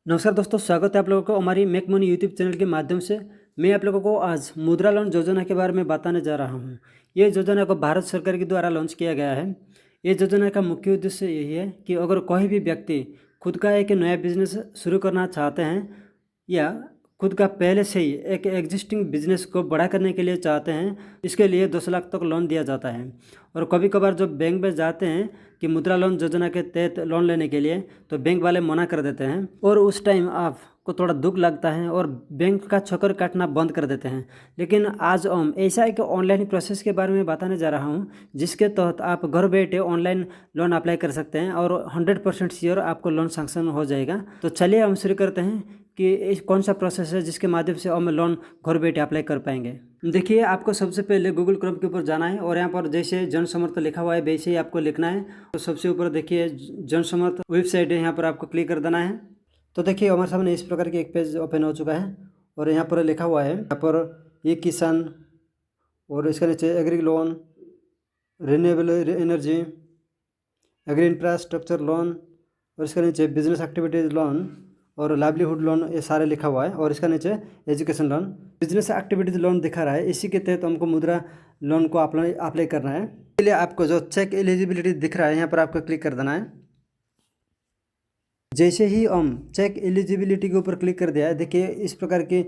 नमस्कार दोस्तों, स्वागत है आप लोगों को हमारी मेक मनी यूट्यूब चैनल के माध्यम से। मैं आप लोगों को आज मुद्रा लोन योजना के बारे में बताने जा रहा हूं। ये योजना को भारत सरकार के द्वारा लॉन्च किया गया है। ये योजना का मुख्य उद्देश्य यही है कि अगर कोई भी व्यक्ति खुद का एक नया बिजनेस शुरू करना चाहते हैं या खुद का पहले से ही एक एग्जिस्टिंग बिजनेस को बड़ा करने के लिए चाहते हैं, इसके लिए 2 लाख तक लोन दिया जाता है। और कभी कभार जब बैंक में जाते हैं कि मुद्रा लोन योजना के तहत लोन लेने के लिए, तो बैंक वाले मना कर देते हैं और उस टाइम आपको थोड़ा दुख लगता है और बैंक का चक्कर काटना बंद कर देते हैं। लेकिन आज हम ऐसा एक ऑनलाइन प्रोसेस के बारे में बताने जा रहा हूँ जिसके तहत आप घर बैठे ऑनलाइन लोन अप्लाई कर सकते हैं और 100% श्योर आपको लोन सैंक्शन हो जाएगा। तो चलिए हम शुरू करते हैं कि कौन सा प्रोसेस है जिसके माध्यम से हम लोन घर बैठे अप्लाई कर पाएंगे। देखिए, आपको सबसे पहले गूगल क्रोम के ऊपर जाना है और यहाँ पर जैसे जन समर्थ लिखा हुआ है वैसे ही आपको लिखना है। तो सबसे ऊपर देखिए जन समर्थ वेबसाइट है, यहाँ पर आपको क्लिक कर देना है। तो देखिए हमारे सामने इस प्रकार की एक पेज ओपन हो चुका है और यहाँ पर लिखा हुआ है, यहाँ पर ये किसान और इसके नीचे agri loan, renewable energy, agri infrastructure loan और इसके नीचे बिजनेस एक्टिविटीज लोन और लाइवलीहुड लोन, ये सारे लिखा हुआ है। और इसका नीचे education loan, business activities loan दिखा रहा है। इसी के तहत हमको मुद्रा लोन को अप्लाई करना है। इसलिए आपको जो चेक एलिजिबिलिटी दिख रहा है यहाँ पर आपको क्लिक कर देना है। जैसे ही हम चेक एलिजिबिलिटी के ऊपर क्लिक कर दिया है, देखिए इस प्रकार की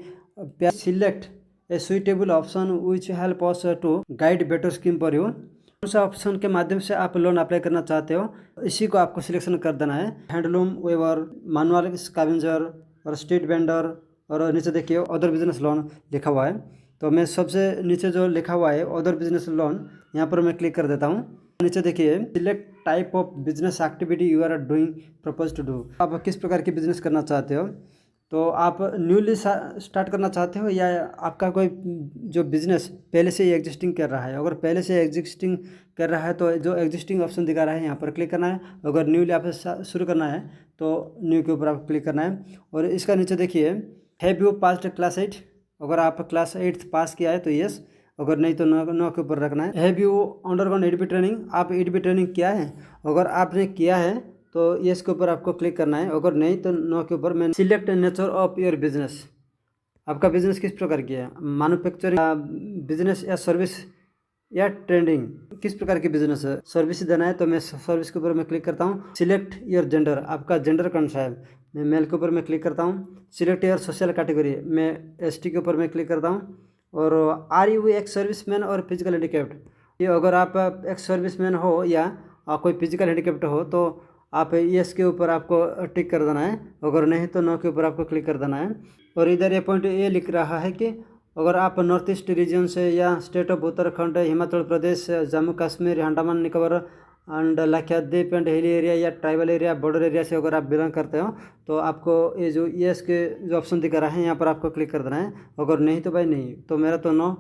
select a suitable option which help us to guide better scheme for you. कौन सा ऑप्शन के माध्यम से आप लोन अप्लाई करना चाहते हो, इसी को आपको सिलेक्शन कर देना है। हैंडलूम वेवर, मैनुअल स्कैवेंजर और स्ट्रीट वेंडर, और नीचे देखिए अदर बिजनेस लोन लिखा हुआ है। तो मैं सबसे नीचे जो लिखा हुआ है अदर बिजनेस लोन, यहाँ पर मैं क्लिक कर देता हूँ। नीचे देखिए select type of business activity you are doing propose to do. आप किस प्रकार की बिजनेस करना चाहते हो, तो आप न्यूली स्टार्ट करना चाहते हो या आपका कोई जो बिजनेस पहले से ही एग्जिस्टिंग कर रहा है। अगर पहले से एग्जिस्टिंग कर रहा है तो जो एग्जिस्टिंग ऑप्शन दिखा रहा है यहाँ पर क्लिक करना है। अगर न्यूली आप शुरू करना है तो न्यू के ऊपर आप क्लिक करना है। और इसका नीचे देखिए हैव यू पास्ड क्लास 8, अगर आप क्लास 8 पास किया है तो यस, अगर नहीं तो नो के ऊपर रखना है। हैव यू अंडरगॉन एडबी ट्रेनिंग, आप एडबी ट्रेनिंग किया है, अगर आपने किया है तो यस के ऊपर आपको क्लिक करना है। अगर नहीं तो नो के ऊपर मैं select nature of your business, आपका बिजनेस किस प्रकार की है, मैन्युफैक्चरिंग बिजनेस या सर्विस या ट्रेडिंग, किस प्रकार की बिजनेस है। सर्विस देना है तो मैं सर्विस के ऊपर मैं क्लिक करता हूँ। सिलेक्ट योर जेंडर, आपका जेंडर कौन सा है, मैं मेल के ऊपर मैं क्लिक करता हूँ। सिलेक्ट योर सोशल कैटेगरी, मैं एसटी के ऊपर मैं क्लिक करता हूँ। और आर यू एक सर्विसमैन और फिजिकल हैंडीकैप्ड, ये अगर आप एक सर्विसमैन हो या कोई फिजिकल हैंडीकैप्ड हो तो आप यस के ऊपर आपको टिक कर देना है। अगर नहीं तो नो के ऊपर आपको क्लिक कर देना है। और इधर ये पॉइंट ये लिख रहा है कि अगर आप नॉर्थ ईस्ट रीजन से या state of Uttarakhand, Himachal Pradesh, Jammu Kashmir, Andaman Nicobar and Lakshadweep and hilly area या ट्राइबल एरिया, बॉर्डर एरिया से अगर आप बिलोंग करते हो तो आपको ये जो यस के जो ऑप्शन दिखा रहा है यहाँ पर आपको क्लिक कर देना है। अगर नहीं तो भाई नहीं, तो मेरा तो नो,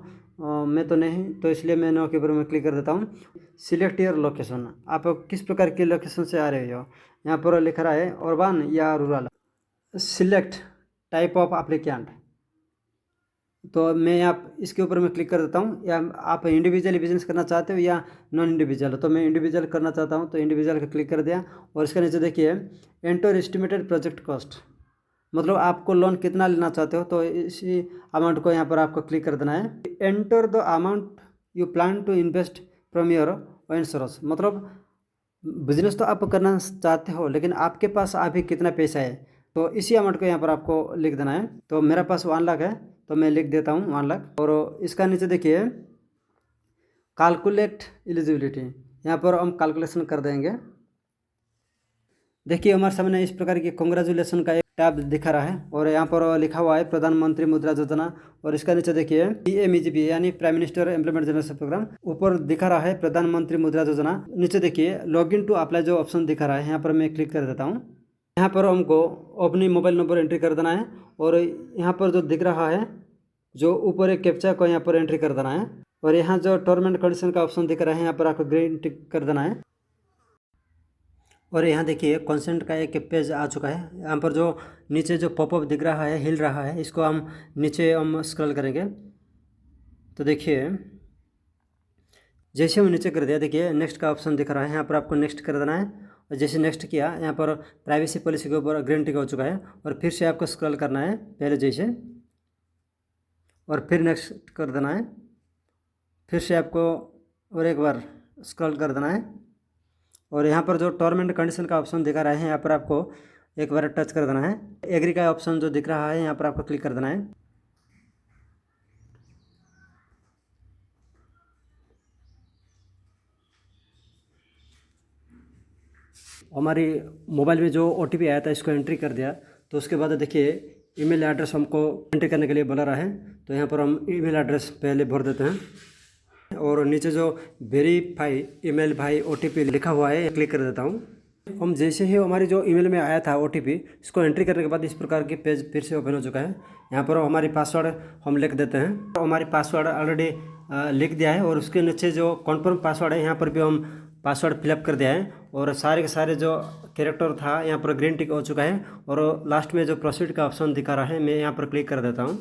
मैं तो नहीं, तो इसलिए मैं नो के ऊपर मैं क्लिक कर देता हूँ। सिलेक्ट योर लोकेशन, आप किस प्रकार की लोकेशन से आ रहे हो, यहाँ पर लिख रहा है अर्बन या rural. Select type of applicant, तो मैं यहाँ इसके ऊपर मैं क्लिक कर देता हूँ। या आप इंडिविजुअली बिजनेस करना चाहते हो या नॉन इंडिविजुअल, तो मैं इंडिविजुअल करना चाहता हूँ तो इंडिविजुअल का क्लिक कर दिया। और इसके नीचे देखिए एंटर एस्टिमेटेड प्रोजेक्ट कॉस्ट, मतलब आपको लोन कितना लेना चाहते हो, तो इसी अमाउंट को यहाँ पर आपको क्लिक कर देना है। Enter the amount you plan to invest from your own source, मतलब बिजनेस तो आप करना चाहते हो लेकिन आपके पास अभी कितना पैसा है, तो इसी अमाउंट को यहाँ पर आपको लिख देना है। तो मेरा पास 1 लाख है तो मैं लिख देता हूँ 1 लाख। और इसका नीचे देखिए कैलकुलेट एलिजिबिलिटी, यहाँ पर हम कैलकुलेशन कर देंगे। देखिए हमारे सामने इस प्रकार की कांग्रेचुलेसन का एक टैब दिखा रहा है और यहाँ पर लिखा हुआ है प्रधानमंत्री मुद्रा योजना। और इसका नीचे देखिए पीएमईजीपी यानी prime minister employment generation programme, ऊपर दिखा रहा है प्रधानमंत्री मुद्रा योजना। नीचे देखिए लॉगिन टू अप्लाई जो ऑप्शन दिखा रहा है, यहाँ पर मैं क्लिक कर देता हूँ। यहाँ पर हमको अपनी मोबाइल नंबर एंट्री कर देना है और यहाँ पर जो दिख रहा है जो ऊपर एक कैप्चा को यहाँ पर एंट्री कर देना है। और यहाँ जो टर्म एंड कंडीशन का ऑप्शन दिख रहा है यहाँ पर आपको ग्रीन टिक कर देना है। और यहाँ देखिए कंसेंट का एक पेज आ चुका है। यहाँ पर जो नीचे जो पॉपअप दिख रहा है, हिल रहा है, इसको हम नीचे हम स्क्रॉल करेंगे तो देखिए जैसे हम नीचे कर दिया, देखिए नेक्स्ट का ऑप्शन दिख रहा है, यहाँ पर आपको नेक्स्ट कर देना है। और जैसे नेक्स्ट किया, यहाँ पर प्राइवेसी पॉलिसी के ऊपर ग्रीन टिक हो चुका है, और फिर से आपको स्क्रॉल करना है पहले जैसे, और फिर नेक्स्ट कर देना है, फिर से आपको और एक बार स्क्रॉल कर देना है, और यहाँ पर जो टर्म एंड कंडीशन का ऑप्शन दिखा रहा है यहाँ पर आपको एक बार टच कर देना है। एग्री का ऑप्शन जो दिख रहा है यहाँ पर आपको क्लिक कर देना है। हमारी मोबाइल में जो OTP आया था इसको एंट्री कर दिया, तो उसके बाद देखिए ईमेल एड्रेस हमको एंट्री करने के लिए बोला रहा है, तो यहाँ पर हम ईमेल एड्रेस पहले भर देते हैं, और नीचे जो वेरीफाई ईमेल बाय OTP लिखा हुआ है क्लिक कर देता हूँ। हम जैसे ही हमारी जो ईमेल में आया था OTP, इसको एंट्री करने के बाद इस प्रकार की पेज फिर से ओपन हो चुका है। यहाँ पर हमारी पासवर्ड हम लिख देते हैं, तो हमारी पासवर्ड ऑलरेडी लिख दिया है, और उसके नीचे जो कन्फर्म पासवर्ड है यहाँ पर भी हम पासवर्ड फिलअप कर दिया है, और सारे के सारे जो कैरेक्टर था यहाँ पर ग्रीन टिक हो चुका है, और लास्ट में जो प्रोसीड का ऑप्शन दिखा रहा है मैं यहाँ पर क्लिक कर देता हूँ।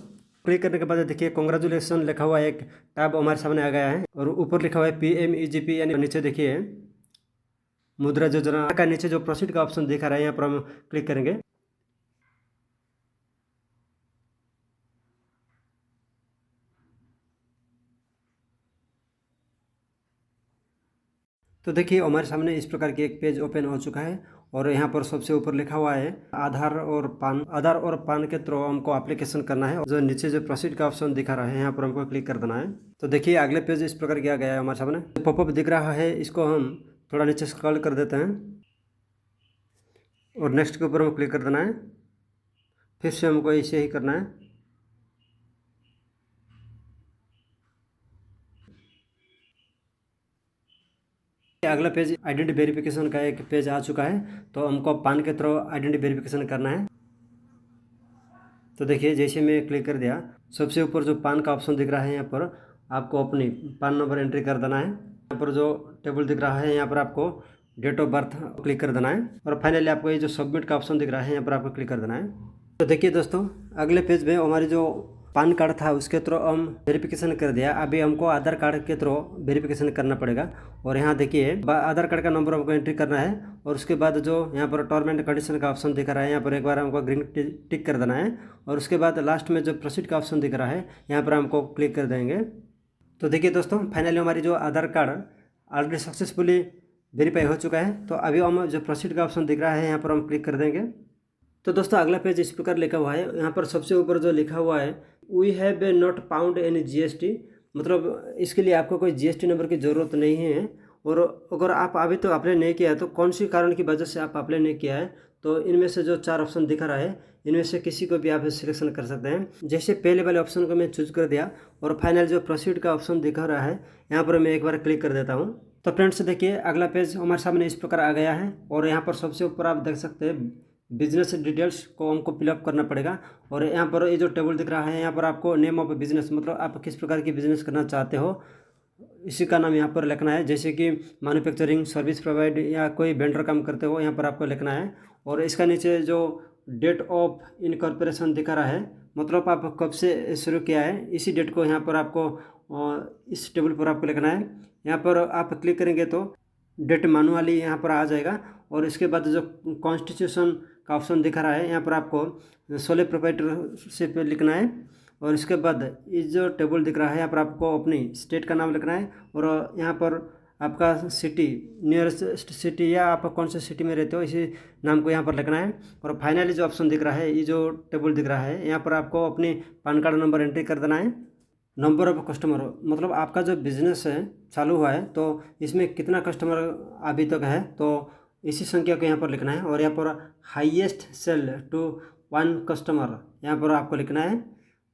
क्लिक करने के बाद देखिए कॉन्ग्रेचुलेसन लिखा हुआ एक टैब हमारे सामने आ गया है, और ऊपर लिखा हुआ है PMEGP, यानी नीचे देखिए मुद्रा योजना का नीचे जो प्रोसीड का ऑप्शन दिखा रहा है यहाँ पर हम क्लिक करेंगे। तो देखिए हमारे सामने इस प्रकार की एक पेज ओपन हो चुका है, और यहाँ पर सबसे ऊपर लिखा हुआ है आधार और पान के थ्रू हमको एप्लीकेशन करना है, और जो नीचे जो प्रोसीड का ऑप्शन दिखा रहा है यहाँ पर हमको क्लिक कर देना है। तो देखिए अगले पेज इस प्रकार किया गया है हमारे सामने, पॉपअप दिख रहा है, इसको हम थोड़ा नीचे स्क्रॉल कर देते हैं, और नेक्स्ट के ऊपर हमको क्लिक कर देना है, फिर से हमको ऐसे ही करना है। अगला पेज आइडेंटिटी वेरिफिकेशन का एक पेज आ चुका है, तो हमको पान के थ्रू आइडेंटिटी वेरिफिकेशन करना है। तो देखिए जैसे मैं क्लिक कर दिया, सबसे ऊपर जो पान का ऑप्शन दिख रहा है यहाँ पर आपको अपनी पान नंबर एंट्री कर देना है। यहाँ पर जो टेबल दिख रहा है यहाँ पर आपको डेट ऑफ बर्थ क्लिक कर देना है, और फाइनली आपको ये जो सबमिट का ऑप्शन दिख रहा है यहाँ पर आपको क्लिक कर देना है। तो देखिए दोस्तों अगले पेज में हमारी जो पान कार्ड था उसके थ्रू हम वेरिफिकेशन कर दिया, अभी हमको आधार कार्ड के थ्रू वेरिफिकेशन करना पड़ेगा। और यहाँ देखिए आधार कार्ड का नंबर हमको एंट्री करना है, और उसके बाद जो यहाँ पर टर्म एंड कंडीशन का ऑप्शन दिख रहा है यहाँ पर एक बार हमको ग्रीन टिक कर देना है, और उसके बाद लास्ट में जो प्रोसीड का ऑप्शन दिख रहा है यहाँ पर हमको क्लिक कर देंगे। तो देखिए दोस्तों फाइनली हमारी जो आधार कार्ड ऑलरेडी सक्सेसफुली वेरीफाई हो चुका है, तो अभी हम जो प्रोसीड का ऑप्शन दिख रहा है यहाँ पर हम क्लिक कर देंगे। तो दोस्तों अगला पेज इस प्रकार लिखा हुआ है, यहाँ पर सबसे ऊपर जो लिखा हुआ है we have not found any GST, मतलब इसके लिए आपको कोई GST नंबर की ज़रूरत नहीं है। और अगर आप अभी तो अप्लाई नहीं किया है तो कौन सी कारण की वजह से आप अप्लाई नहीं किया है, तो इनमें से जो 4 ऑप्शन दिखा रहा है इनमें से किसी को भी आप सिलेक्शन कर सकते हैं। जैसे पहले वाले ऑप्शन को मैं चूज कर दिया, और फाइनल जो प्रोसीड का ऑप्शन दिखा रहा है यहाँ पर मैं एक बार क्लिक कर देता हूँ। तो फ्रेंड्स देखिए अगला पेज हमारे सामने इस प्रकार आ गया है, और यहाँ पर सबसे ऊपर आप देख सकते हैं बिजनेस डिटेल्स को हमको फिलअप करना पड़ेगा। और यहाँ पर ये जो टेबल दिख रहा है यहाँ पर आपको नेम ऑफ बिजनेस, मतलब आप किस प्रकार की बिजनेस करना चाहते हो इसी का नाम यहाँ पर लिखना है, जैसे कि मैन्युफैक्चरिंग सर्विस प्रोवाइड या कोई वेंडर काम करते हो यहाँ पर आपको लिखना है। और इसका नीचे जो डेट ऑफ इनकॉर्पोरेशन दिखा रहा है, मतलब आप कब से शुरू किया है इसी डेट को यहाँ पर आपको इस टेबल पर आपको लिखना है। यहाँ पर आप क्लिक करेंगे तो डेट मैनुअली यहाँ पर आ जाएगा, और इसके बाद जो कॉन्स्टिट्यूशन का ऑप्शन दिखा रहा है यहाँ पर आपको सोले प्रोप्राइटरशिप लिखना है, और इसके बाद ये जो टेबल दिख रहा है यहाँ पर आपको अपनी स्टेट का नाम लिखना है, और यहाँ पर आपका सिटी नियरेस्ट सिटी या आप कौन से सिटी में रहते हो इसी नाम को यहाँ पर लिखना है। और फाइनली जो ऑप्शन दिख रहा है ये जो टेबल दिख रहा है यहाँ पर आपको अपनी पान कार्ड नंबर एंट्री कर देना है। नंबर ऑफ कस्टमर, मतलब आपका जो बिजनेस है चालू हुआ है तो इसमें कितना कस्टमर अभी तक है, तो इसी संख्या को यहाँ पर लिखना है। और यहाँ पर हाईएस्ट सेल टू 1 कस्टमर यहाँ पर आपको लिखना है,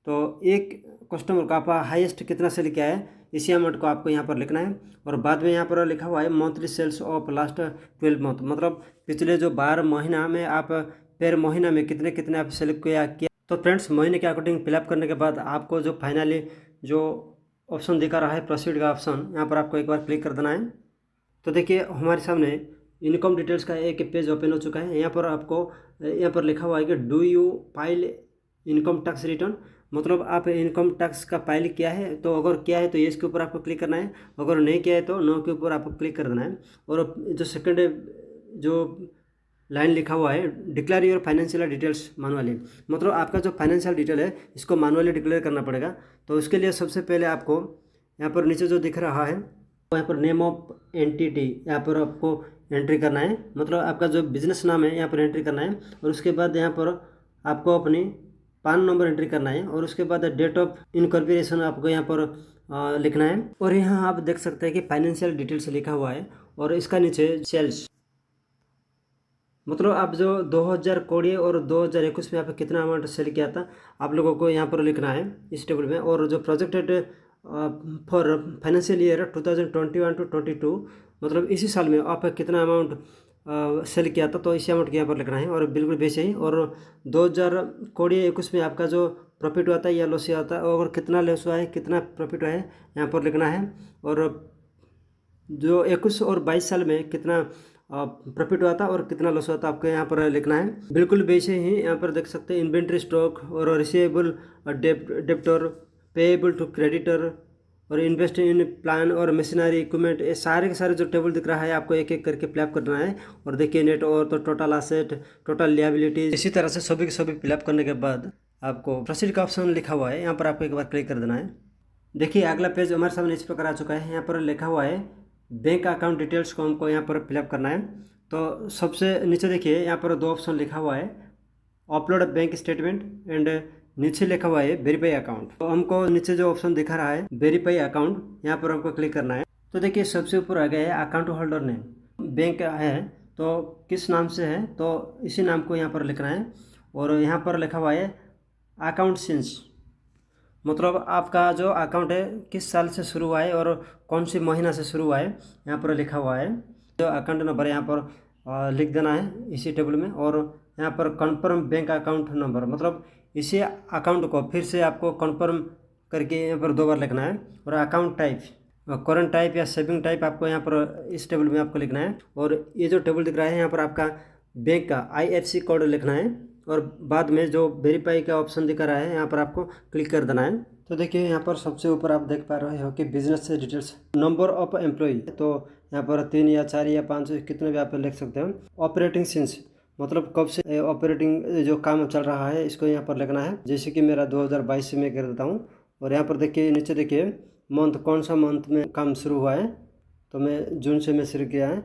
तो एक कस्टमर का आप हाईएस्ट कितना सेल किया है इसी अमाउंट को आपको यहाँ पर लिखना है। और बाद में यहाँ पर लिखा हुआ है monthly sales of last 12 month, मतलब पिछले जो 12 महीना में आप पर महीना में कितने कितने आप सेल किया। तो फ्रेंड्स महीने के अकॉर्डिंग फिलअप करने के बाद आपको जो फाइनली जो ऑप्शन दिखा रहा है प्रोसीड का ऑप्शन यहाँ पर आपको एक बार क्लिक कर देना है। तो देखिए हमारे सामने इनकम डिटेल्स का एक पेज ओपन हो चुका है। यहाँ पर आपको यहाँ पर लिखा हुआ है कि do you file income tax return, मतलब आप इनकम टैक्स का फाइल किया है, तो अगर किया है तो येस के ऊपर आपको क्लिक करना है, अगर नहीं किया है तो नो के ऊपर आपको क्लिक कर देना है। और जो सेकंड जो लाइन लिखा हुआ है declare your financial details manually, मतलब आपका जो फाइनेंशियल डिटेल है इसको मैनुअली डिक्लेयर करना पड़ेगा। तो उसके लिए सबसे पहले आपको यहाँ पर नीचे जो दिख रहा है तो यहाँ पर नेम ऑफ एंटिटी यहाँ पर आपको एंट्री करना है, मतलब आपका जो बिजनेस नाम है यहाँ पर एंट्री करना है। और उसके बाद यहाँ पर आपको अपनी पान नंबर एंट्री करना है और उसके बाद डेट ऑफ इनकॉर्पोरेशन आपको यहाँ पर लिखना है। और यहाँ आप देख सकते हैं कि फाइनेंशियल डिटेल्स लिखा हुआ है और इसका नीचे सेल्स, मतलब आप जो 2020 और 2021 में आप कितना अमाउंट सेल किया था आप लोगों को यहाँ पर लिखना है इस टेबल में। और जो projected for financial year 2021 to 22, मतलब इसी साल में आप कितना अमाउंट सेल किया था तो इसी अमाउंट के यहाँ पर लिखना है और बिल्कुल वैसे ही। और 2020-21 में आपका जो प्रॉफिट हुआ था या लॉस हुआ था और कितना लॉस हुआ है कितना प्रॉफिट हुआ है यहाँ पर लिखना है। और जो 21 और 22 साल में कितना प्रॉफिट हुआ था और कितना लॉस हुआ था आपको यहाँ पर लिखना है। बिल्कुल वैसे ही यहाँ पर देख सकते हैं इन्वेंट्री स्टॉक और receivable debtor payable to creditor और इन्वेस्ट इन प्लान और मशीनरी इक्विपमेंट, ये सारे के सारे जो टेबल दिख रहा है आपको एक एक करके फिलअप करना है। और देखिए नेट और तो टोटल असेट टोटल लिएबिलिटीज, इसी तरह से सभी के सभी फिलअप करने के बाद आपको प्रोसीड का ऑप्शन लिखा हुआ है यहाँ पर आपको एक बार क्लिक कर देना है। देखिए अगला पेज हमारे सामने इस प्रकार आ चुका है। यहाँ पर लिखा हुआ है बैंक अकाउंट डिटेल्स को हमको यहाँ पर फिलअप करना है। तो सबसे नीचे देखिए यहाँ पर दो ऑप्शन लिखा हुआ है अपलोड बैंक स्टेटमेंट एंड नीचे लिखा हुआ है वेरीफाई अकाउंट। तो हमको नीचे जो ऑप्शन दिखा रहा है वेरीफाई अकाउंट यहाँ पर हमको क्लिक करना है। तो देखिए सबसे ऊपर आ गया है अकाउंट होल्डर नेम, बैंक है तो किस नाम से है तो इसी नाम को यहाँ पर लिखना है। और यहाँ पर लिखा हुआ है अकाउंट सिंस, मतलब आपका जो अकाउंट है किस साल से शुरू हुआ है और कौन सी महीना से शुरू हुआ है यहाँ पर लिखा हुआ है। जो अकाउंट नंबर यहाँ पर लिख देना है इसी टेबल में। और यहाँ पर कन्फर्म बैंक अकाउंट नंबर, मतलब इसी अकाउंट को फिर से आपको कन्फर्म करके यहाँ पर 2 बार लिखना है। और अकाउंट टाइप करंट टाइप या सेविंग टाइप आपको यहाँ पर इस टेबल में आपको लिखना है। और ये जो टेबल दिख रहा है यहाँ पर आपका बैंक का IFSC कोड लिखना है और बाद में जो वेरीफाई का ऑप्शन दिखा रहा है यहाँ पर आपको क्लिक कर देना है। तो देखिए यहाँ पर सबसे ऊपर आप देख पा रहे हो कि बिजनेस से डिटेल्स नंबर ऑफ एम्प्लॉय, तो यहाँ पर 3 या 4 या 5 कितने भी आप लिख सकते हो। ऑपरेटिंग सिंस, मतलब कब से ऑपरेटिंग जो काम चल रहा है इसको यहाँ पर लिखना है, जैसे कि मेरा 2022 से मैं कर देता हूँ। और यहाँ पर देखिए नीचे देखिए मंथ, कौन सा मंथ में काम शुरू हुआ है तो मैं जून से मैं शुरू किया है।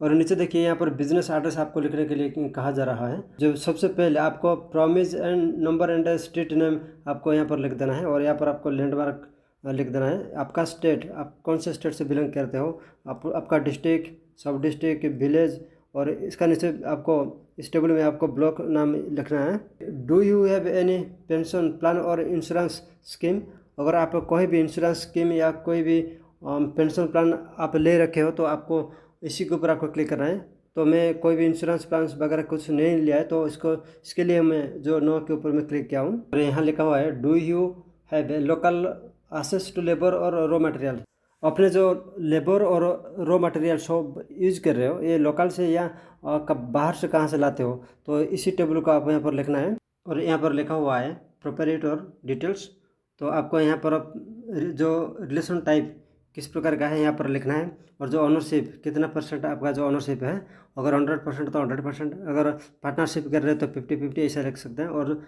और नीचे देखिए यहाँ पर बिजनेस एड्रेस आपको लिखने के लिए कहा जा रहा है। जो सबसे पहले आपको promise and number and street name आपको यहाँ पर लिख देना है। और यहाँ पर आपको लैंडमार्क लिख देना है। आपका स्टेट, आप कौन से स्टेट से बिलोंग करते हो, आपका डिस्ट्रिक्ट, सब डिस्ट्रिक्ट, विलेज। और इसका नीचे आपको इस टेबल में आपको ब्लॉक नाम लिखना है। Do you have any pension plan और इंश्योरेंस स्कीम, अगर आप कोई भी इंश्योरेंस स्कीम या कोई भी पेंशन प्लान आप ले रखे हो तो आपको इसी के ऊपर आपको क्लिक करना है। तो मैं कोई भी इंश्योरेंस प्लान वगैरह कुछ नहीं लिया है तो इसके लिए मैं जो नो के ऊपर मैं क्लिक किया हूँ। और यहाँ लिखा हुआ है do you have local access to labour और रॉ मटेरियल, अपने जो लेबर और रॉ मटेरियल सब यूज कर रहे हो ये लोकल से या बाहर से कहाँ से लाते हो तो इसी टेबल को आप यहाँ पर लिखना है। और यहाँ पर लिखा हुआ है प्रोप्राइटर डिटेल्स, तो आपको यहाँ पर जो रिलेशन टाइप किस प्रकार का है यहाँ पर लिखना है। और जो ऑनरशिप कितना % आपका जो ऑनरशिप है, अगर 100% तो 100%, अगर पार्टनरशिप कर रहे हो तो 50-50 ऐसा लिख सकते हैं। और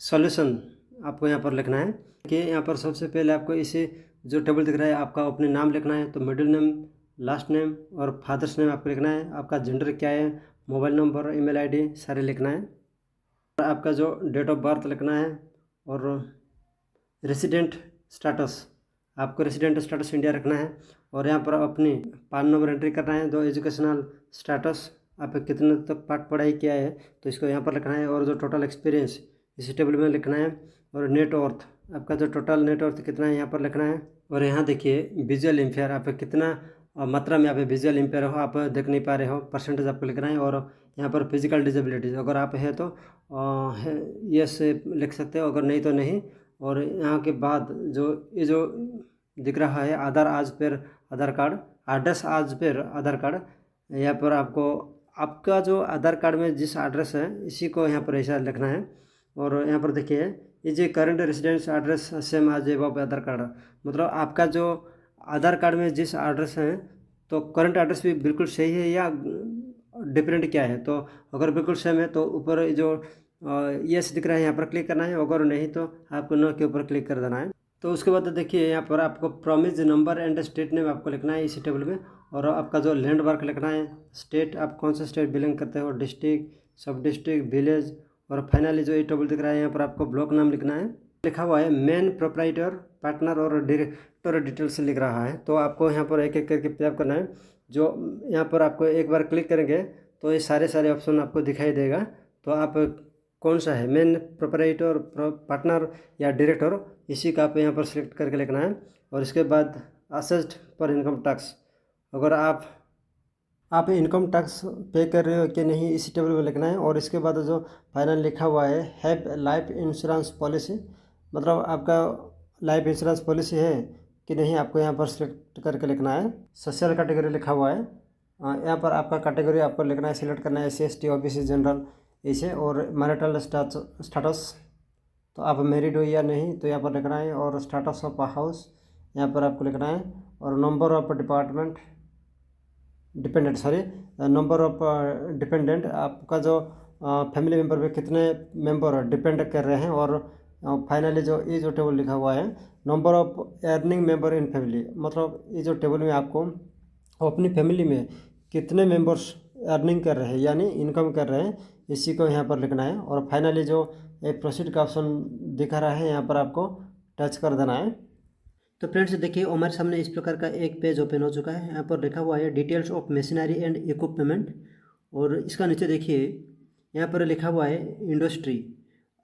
सॉल्यूशन आपको यहाँ पर लिखना है कि यहाँ पर सबसे पहले आपको इसे जो टेबल दिख रहा है आपका अपने नाम लिखना है, तो मिडिल नेम, लास्ट नेम और फादर्स नेम आपको लिखना है। आपका जेंडर क्या है, मोबाइल नंबर, ईमेल आईडी सारे लिखना है। और आपका जो डेट ऑफ बर्थ लिखना है। और रेसिडेंट स्टेटस, आपको रेसिडेंट स्टेटस इंडिया रखना है। और यहाँ पर अपनी पान नंबर एंट्री करना है। जो एजुकेशनल स्टेटस, आप कितने तक पाठ पढ़ाई किया है तो इसको यहाँ पर लिखना है। और जो टोटल एक्सपीरियंस इसी टेबल में लिखना है। और नेट वर्थ, आपका जो टोटल नेट वर्थ कितना है यहाँ पर लिखना है। और यहाँ देखिए विजुअल इम्पेयर, आप कितना मात्रा में आप विजुअल इम्पेयर हो, आप देख नहीं पा रहे हो, परसेंटेज आपको लिखना है। और यहाँ पर फिजिकल डिसेबिलिटीज अगर आप है तो यस लिख सकते हो, अगर नहीं तो नहीं। और यहाँ के बाद जो ये जो दिख रहा है आधार आज पर आधार कार्ड, एड्रेस आज पर आधार कार्ड, यहाँ पर आपको आपका जो आधार कार्ड में जिस एड्रेस है इसी को यहाँ पर ऐसा लिखना है। और यहाँ पर देखिए ये जो करंट रेजिडेंस एड्रेस सेम आज एबव आधार कार्ड, मतलब आपका जो आधार कार्ड में जिस एड्रेस है तो करंट एड्रेस भी बिल्कुल सही है या डिफरेंट क्या है। तो अगर बिल्कुल सेम है तो ऊपर जो यस दिख रहा है यहाँ पर क्लिक करना है, अगर नहीं तो आपको नो के ऊपर क्लिक कर देना है। तो उसके बाद देखिए यहाँ पर आपको promise number and state name आपको लिखना है इसी टेबल में, और आपका जो लैंडमार्क लिखना है, स्टेट आप कौन सा स्टेट बिलोंग करते हो, डिस्ट्रिक्ट, सब डिस्ट्रिक्ट, विलेज, और फाइनली जो ये टेबल दिख रहा है यहाँ पर आपको ब्लॉक नाम लिखना है। लिखा हुआ है मेन प्रोप्राइटर, पार्टनर और डायरेक्टर डिटेल्स लिख रहा है। तो आपको यहाँ पर एक एक करके फिलअप करना है। जो यहाँ पर आपको एक बार क्लिक करेंगे तो ये सारे ऑप्शन आपको दिखाई देगा। तो आप कौन सा है, मेन प्रोप्राइटर, पार्टनर या डायरेक्टर, इसी का आप यहाँ पर सिलेक्ट करके लिखना है। और इसके बाद असेस्ड पर इनकम टैक्स, अगर आप इनकम टैक्स पे कर रहे हो कि नहीं इसी टेबल में लिखना है। और इसके बाद जो फाइनल लिखा हुआ है हैव लाइफ इंश्योरेंस पॉलिसी, मतलब आपका लाइफ इंश्योरेंस पॉलिसी है कि नहीं, आपको यहाँ पर सिलेक्ट करके लिखना है। सोशल कैटेगरी लिखा हुआ है, यहाँ पर आपका कैटेगरी आपको लिखना है, सिलेक्ट करना है SC, ST, OBC, जनरल ऐसे। और मैरिटल स्टेटस, तो आप मैरिड हो या नहीं तो यहाँ पर लिखना है। और स्टेटस ऑफ हाउस यहाँ पर आपको लिखना है। और number of number of dependent, आपका जो फैमिली मेम्बर में कितने मेंबर डिपेंड कर रहे हैं। और फाइनली ये जो टेबल लिखा हुआ है number of earning member in family, मतलब ये जो टेबल में आपको अपनी फैमिली में कितने मेंबर्स अर्निंग कर रहे हैं यानी इनकम कर रहे हैं, इसी को यहाँ पर लिखना है। और फाइनली जो एक प्रोसीड का ऑप्शन दिखा रहा है यहाँ पर आपको टच कर देना है। तो फ्रेंड्स देखिए हमारे सामने इस प्रकार का एक पेज ओपन हो चुका है। यहाँ पर लिखा हुआ है details of machinery and equipment, और इसका नीचे देखिए यहाँ पर लिखा हुआ है इंडस्ट्री,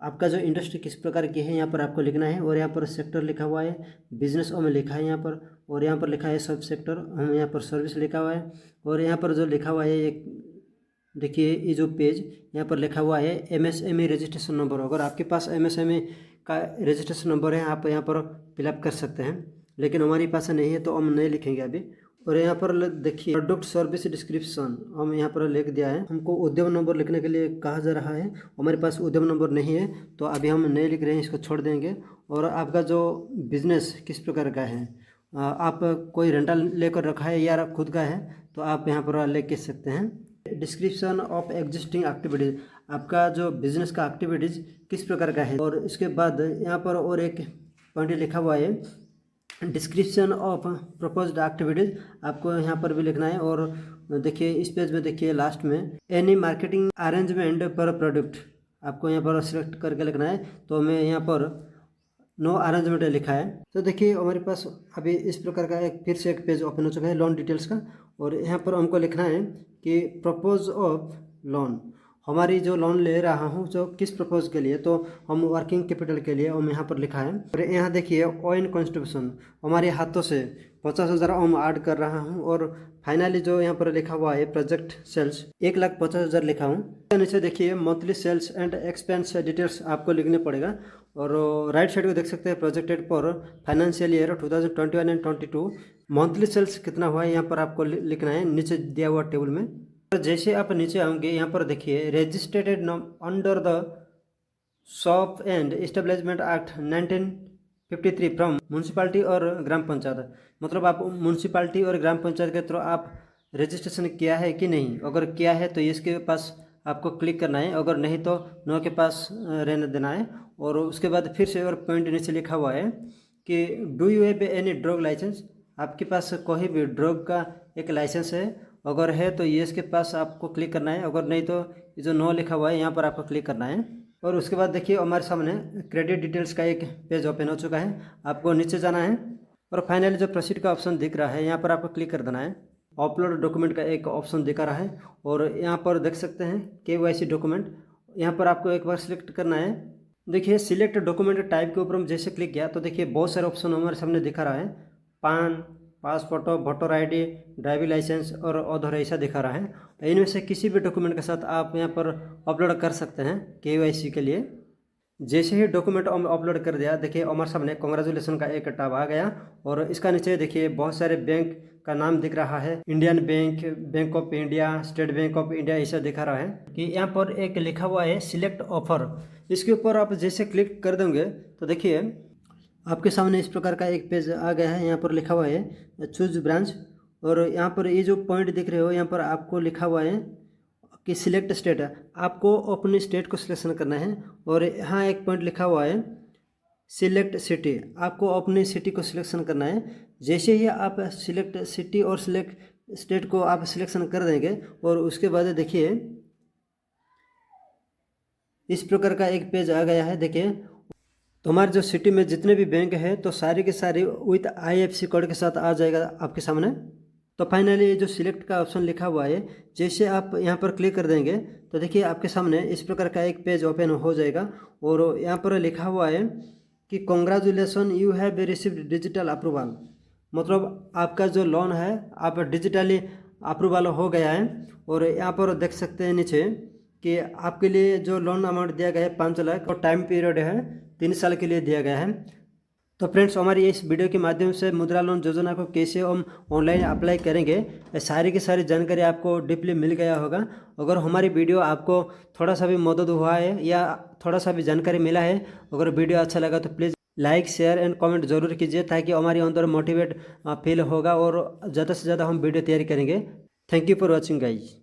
आपका जो इंडस्ट्री किस प्रकार की है यहाँ पर आपको लिखना है। और यहाँ पर सेक्टर लिखा हुआ है, बिजनेस में लिखा है यहाँ पर, और यहाँ पर लिखा है सब सेक्टर, हम यहाँ पर सर्विस लिखा हुआ है। और यहाँ पर जो लिखा हुआ है एक देखिए ये जो पेज यहाँ पर लिखा हुआ है MSME रजिस्ट्रेशन नंबर, अगर आपके पास MSME का रजिस्ट्रेशन नंबर है आप यहाँ पर फिलअप कर सकते हैं, लेकिन हमारे पास नहीं है तो हम नहीं लिखेंगे अभी। और यहाँ पर देखिए प्रोडक्ट सर्विस डिस्क्रिप्शन हम यहाँ पर लिख दिया है। हमको उद्यम नंबर लिखने के लिए कहा जा रहा है, हमारे पास उद्यम नंबर नहीं है तो अभी हम नहीं लिख रहे हैं, इसको छोड़ देंगे। और आपका जो बिजनेस किस प्रकार का है, आप कोई रेंटल लेकर रखा है या खुद का है तो आप यहाँ पर लिख सकते हैं। डिस्क्रिप्शन ऑफ एग्जिस्टिंग एक्टिविटीज़, आपका जो बिजनेस का एक्टिविटीज़ किस प्रकार का है। और इसके बाद यहाँ पर और एक पॉइंट लिखा हुआ है डिस्क्रिप्शन ऑफ प्रपोज्ड एक्टिविटीज़, आपको यहाँ पर भी लिखना है। और देखिए इस पेज में देखिए लास्ट में एनी मार्केटिंग अरेंजमेंट पर प्रोडक्ट, आपको यहाँ पर सिलेक्ट करके लिखना है। तो मैं यहाँ पर नो अरेंजमेंट लिखा है। तो देखिए हमारे पास अभी इस प्रकार का फिर से एक पेज ओपन हो चुका है लोन डिटेल्स का, और यहाँ पर हमको लिखना है कि प्रपोज ऑफ लोन, हमारी जो लोन ले रहा हूँ जो किस प्रपोज के लिए, तो हम वर्किंग कैपिटल के लिए हम यहाँ पर लिखा है। और यहाँ देखिए ओन कंट्रीब्यूशन, हमारे हाथों से 50,000 हम ऐड कर रहा हूँ। और फाइनली जो यहाँ पर लिखा हुआ है प्रोजेक्ट सेल्स 1,50,000 लिखा हूँ। नीचे देखिए monthly sales and expense details आपको लिखने पड़ेगा। और राइट साइड को देख सकते हैं projected for financial year 2021 and 22 monthly sales कितना हुआ है यहाँ पर आपको लिखना है नीचे दिया हुआ टेबल में। तो जैसे आप नीचे आएंगे यहाँ पर देखिए registered under the shop and establishment act 1953 from municipality और ग्राम पंचायत, मतलब आप म्यूनसिपालिटी और ग्राम पंचायत के थ्रू आप रजिस्ट्रेशन किया है कि नहीं, अगर किया है तो इसके पास आपको क्लिक करना है, अगर नहीं तो नो के पास रहने देना है। और उसके बाद फिर से और पॉइंट नीचे लिखा हुआ है कि do you have any drug licence, आपके पास कोई भी ड्रग का एक लाइसेंस है, अगर है तो येस के पास आपको क्लिक करना है, अगर नहीं तो ये जो नो लिखा हुआ है यहाँ पर आपको क्लिक करना है। और उसके बाद देखिए हमारे सामने क्रेडिट डिटेल्स का एक पेज ओपन हो चुका है, आपको नीचे जाना है और फाइनली जो प्रोसीड का ऑप्शन दिख रहा है यहाँ पर आपको क्लिक कर देना है। अपलोड डॉक्यूमेंट का एक ऑप्शन दिखा रहा है और यहाँ पर देख सकते हैं KYC डॉक्यूमेंट, यहाँ पर आपको एक बार सिलेक्ट करना है। देखिए सिलेक्ट डॉक्यूमेंट टाइप के ऊपर हम जैसे क्लिक किया तो देखिए बहुत सारे ऑप्शन हमारे सामने दिखा रहा है, PAN, passport, voter ID, driving licence और अदर ऐसा दिखा रहा है। इनमें से किसी भी डॉक्यूमेंट के साथ आप यहाँ पर अपलोड कर सकते हैं KYC के लिए। जैसे ही डॉक्यूमेंट हम अपलोड कर दिया देखिए हमारे सामने कांग्रेचुलेसन का एक टैब आ गया और इसका नीचे देखिए बहुत सारे बैंक का नाम दिख रहा है, Indian bank, bank of India, state bank of India ऐसा दिखा रहा है कि यहाँ पर एक लिखा हुआ है सिलेक्ट ऑफर। इसके ऊपर आप जैसे क्लिक कर देंगे तो देखिए आपके सामने इस प्रकार का एक पेज आ गया है। यहाँ पर लिखा हुआ है चूज ब्रांच और यहाँ पर ये जो पॉइंट दिख रहे हो यहाँ पर आपको लिखा हुआ है कि सिलेक्ट स्टेट, आपको अपने स्टेट को सिलेक्शन करना है। और यहाँ एक पॉइंट लिखा हुआ है सिलेक्ट सिटी, आपको अपनी सिटी को सिलेक्शन करना है। जैसे ही आप सिलेक्ट सिटी और सिलेक्ट स्टेट को आप सिलेक्शन कर देंगे और उसके बाद देखिए इस प्रकार का एक पेज आ गया है। देखिए तो हमारे जो सिटी में जितने भी बैंक है तो सारे के सारे विथ IFSC कोड के साथ आ जाएगा आपके सामने। तो फाइनली ये जो सिलेक्ट का ऑप्शन लिखा हुआ है, जैसे आप यहाँ पर क्लिक कर देंगे तो देखिए आपके सामने इस प्रकार का एक पेज ओपन हो जाएगा। और यहाँ पर लिखा हुआ है कि congratulation you have received digital approval, मतलब आपका जो लोन है आप डिजिटली अप्रूवल हो गया है। और यहाँ पर देख सकते हैं नीचे कि आपके लिए जो लोन अमाउंट दिया गया है 5 लाख और टाइम पीरियड है 3 साल के लिए दिया गया है। तो फ्रेंड्स हमारी इस वीडियो के माध्यम से मुद्रा लोन योजना को कैसे हम ऑनलाइन अप्लाई करेंगे ये सारी की सारी जानकारी आपको डीपली मिल गया होगा। अगर हमारी वीडियो आपको थोड़ा सा भी मदद हुआ है या थोड़ा सा भी जानकारी मिला है, अगर वीडियो अच्छा लगा तो please like share and comment जरूर कीजिए ताकि हमारे अंदर मोटिवेट फील होगा और ज़्यादा से ज़्यादा हम वीडियो तैयारी करेंगे। Thank you for watching guys.